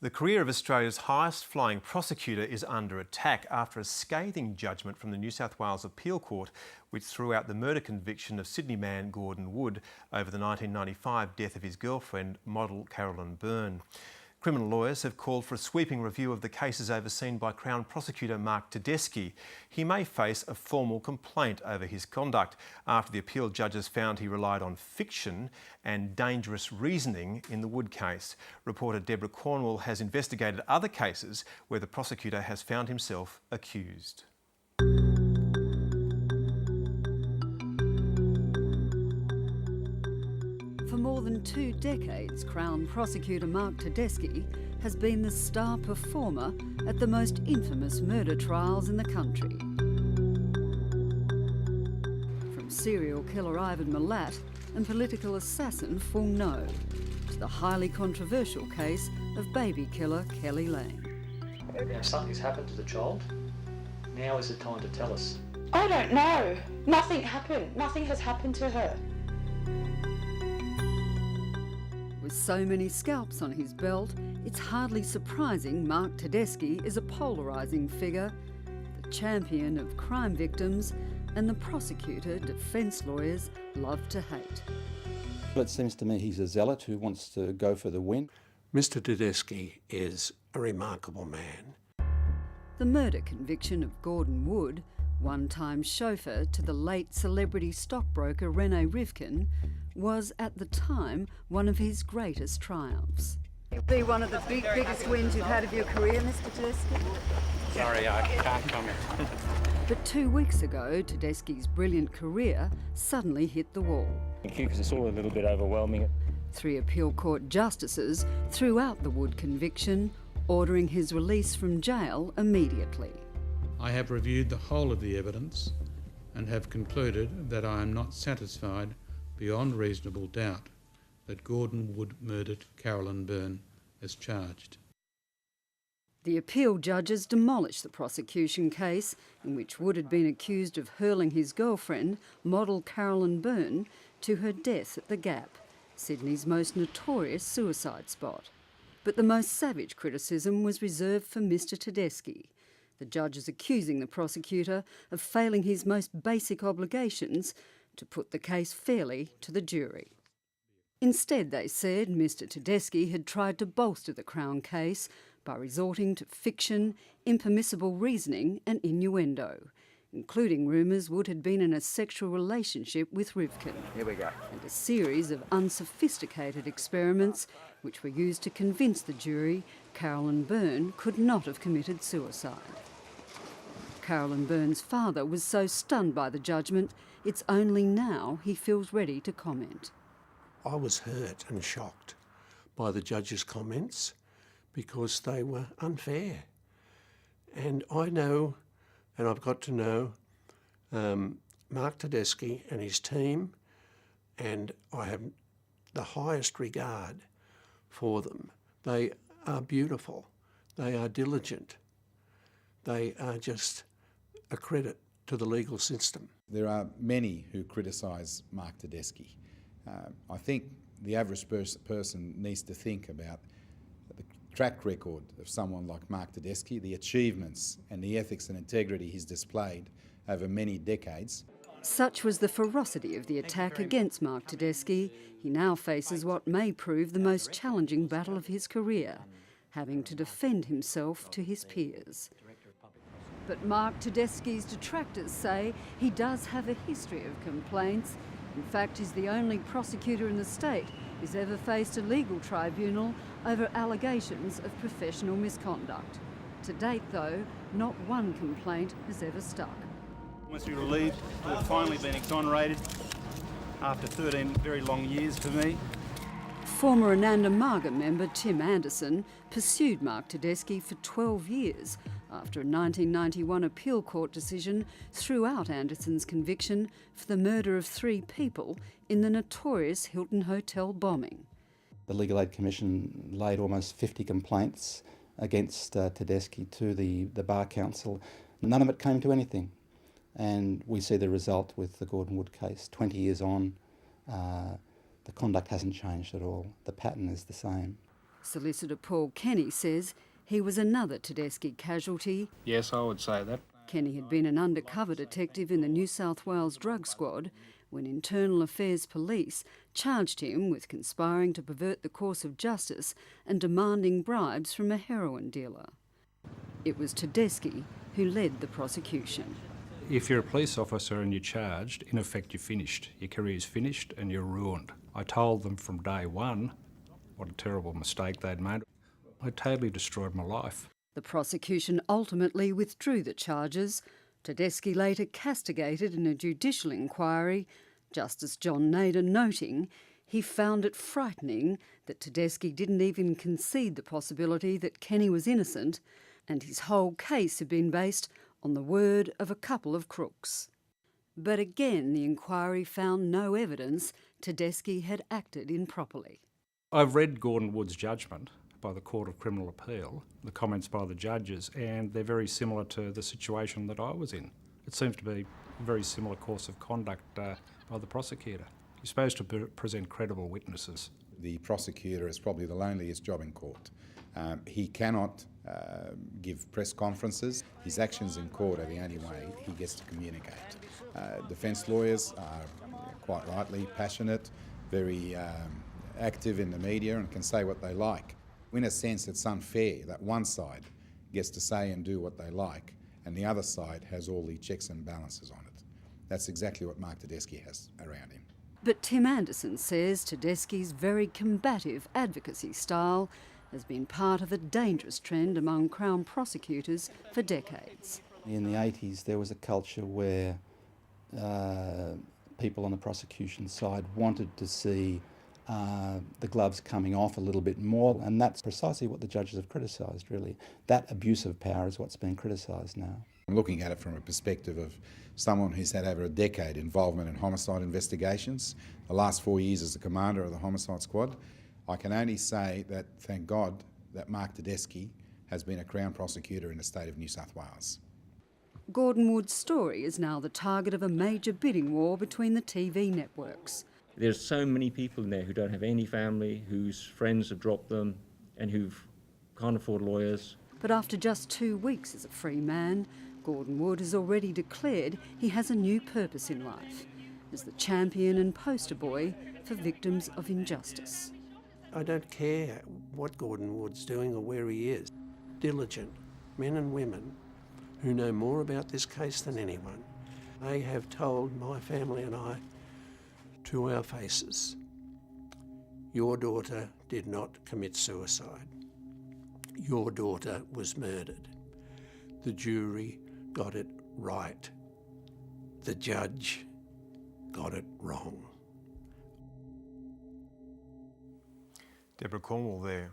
The career of Australia's highest flying prosecutor is under attack after a scathing judgment from the New South Wales Appeal Court, which threw out the murder conviction of Sydney man Gordon Wood over the 1995 death of his girlfriend, model Caroline Byrne. Criminal lawyers have called for a sweeping review of the cases overseen by Crown Prosecutor Mark Tedeschi. He may face a formal complaint over his conduct after the appeal judges found he relied on fiction and dangerous reasoning in the Wood case. Reporter Deborah Cornwall has investigated other cases where the prosecutor has found himself accused. For more than 2 decades, Crown Prosecutor Mark Tedeschi has been the star performer at the most infamous murder trials in the country. From serial killer Ivan Milat and political assassin Fung No, to the highly controversial case of baby killer Kelly Lang. Now something's happened to the child. Now is the time to tell us. I don't know. Nothing happened. Nothing has happened to her. With so many scalps on his belt, it's hardly surprising Mark Tedeschi is a polarising figure, the champion of crime victims and the prosecutor defence lawyers love to hate. It seems to me he's a zealot who wants to go for the win. Mr Tedeschi is a remarkable man. The murder conviction of Gordon Wood, one-time chauffeur to the late celebrity stockbroker Rene Rivkin, was at the time one of his greatest triumphs. It'll be one of the biggest wins you've had of your career, Mr Tedeschi. Sorry, I can't comment. But 2 weeks ago, Tedeschi's brilliant career suddenly hit the wall. Thank you, because it's all a little bit overwhelming. 3 appeal court justices threw out the Wood conviction, ordering his release from jail immediately. I have reviewed the whole of the evidence and have concluded that I am not satisfied beyond reasonable doubt that Gordon Wood murdered Caroline Byrne as charged. The appeal judges demolished the prosecution case in which Wood had been accused of hurling his girlfriend, model Caroline Byrne, to her death at the Gap, Sydney's most notorious suicide spot. But the most savage criticism was reserved for Mr Tedeschi, the judges accusing the prosecutor of failing his most basic obligations to put the case fairly to the jury. Instead, they said, Mr Tedeschi had tried to bolster the Crown case by resorting to fiction, impermissible reasoning and innuendo, including rumours Wood had been in a sexual relationship with Rivkin. Here we go. And a series of unsophisticated experiments which were used to convince the jury Caroline Byrne could not have committed suicide. Caroline Byrne's father was so stunned by the judgment, it's only now he feels ready to comment. I was hurt and shocked by the judge's comments because they were unfair. And I know, and I've got to know, Mark Tedeschi and his team, and I have the highest regard for them. They are beautiful. They are diligent. They are just a credit to the legal system. There are many who criticise Mark Tedeschi. I think the average person needs to think about the track record of someone like Mark Tedeschi, the achievements and the ethics and integrity he's displayed over many decades. Such was the ferocity of the attack against Mark Tedeschi. He now faces what may prove the most challenging battle of his career, having to defend himself to his peers. But Mark Tedeschi's detractors say he does have a history of complaints. In fact, he's the only prosecutor in the state who's ever faced a legal tribunal over allegations of professional misconduct. To date, though, not one complaint has ever stuck. Once we relieved, we've finally been exonerated after 13 very long years for me. Former Ananda Marga member Tim Anderson pursued Mark Tedeschi for 12 years after a 1991 appeal court decision threw out Anderson's conviction for the murder of 3 people in the notorious Hilton Hotel bombing. The Legal Aid Commission laid almost 50 complaints against Tedeschi to the Bar Council. None of it came to anything. And we see the result with the Gordon Wood case. 20 years on, the conduct hasn't changed at all. The pattern is the same. Solicitor Paul Kenny says he was another Tedeschi casualty. Yes, I would say that. Kenny had been an undercover detective in the New South Wales drug squad when Internal Affairs Police charged him with conspiring to pervert the course of justice and demanding bribes from a heroin dealer. It was Tedeschi who led the prosecution. If you're a police officer and you're charged, in effect you're finished. Your career's finished and you're ruined. I told them from day one what a terrible mistake they'd made. I totally destroyed my life. The prosecution ultimately withdrew the charges. Tedeschi later castigated in a judicial inquiry, Justice John Naden noting he found it frightening that Tedeschi didn't even concede the possibility that Kenny was innocent, and his whole case had been based on the word of a couple of crooks. But again, the inquiry found no evidence Tedeschi had acted improperly. I've read Gordon Wood's judgment by the Court of Criminal Appeal, the comments by the judges, and they're very similar to the situation that I was in. It seems to be a very similar course of conduct by the prosecutor. You're supposed to present credible witnesses. The prosecutor is probably the loneliest job in court. He cannot give press conferences. His actions in court are the only way he gets to communicate. Defence lawyers are quite rightly passionate, very active in the media and can say what they like. In a sense, it's unfair that one side gets to say and do what they like and the other side has all the checks and balances on it. That's exactly what Mark Tedeschi has around him. But Tim Anderson says Tedeschi's very combative advocacy style has been part of a dangerous trend among Crown prosecutors for decades. In the 80s, there was a culture where people on the prosecution side wanted to see the gloves coming off a little bit more, and that's precisely what the judges have criticised, really. That abuse of power is what's being criticised now. I'm looking at it from a perspective of someone who's had over a decade involvement in homicide investigations, the last 4 years as the commander of the homicide squad. I can only say that, thank God, that Mark Tedeschi has been a Crown prosecutor in the state of New South Wales. Gordon Wood's story is now the target of a major bidding war between the TV networks. There's so many people in there who don't have any family, whose friends have dropped them, and who can't afford lawyers. But after just 2 weeks as a free man, Gordon Wood has already declared he has a new purpose in life, as the champion and poster boy for victims of injustice. I don't care what Gordon Wood's doing or where he is. Diligent men and women who know more about this case than anyone. They have told my family and I to our faces, your daughter did not commit suicide. Your daughter was murdered. The jury got it right. The judge got it wrong. Deborah Cornwall there.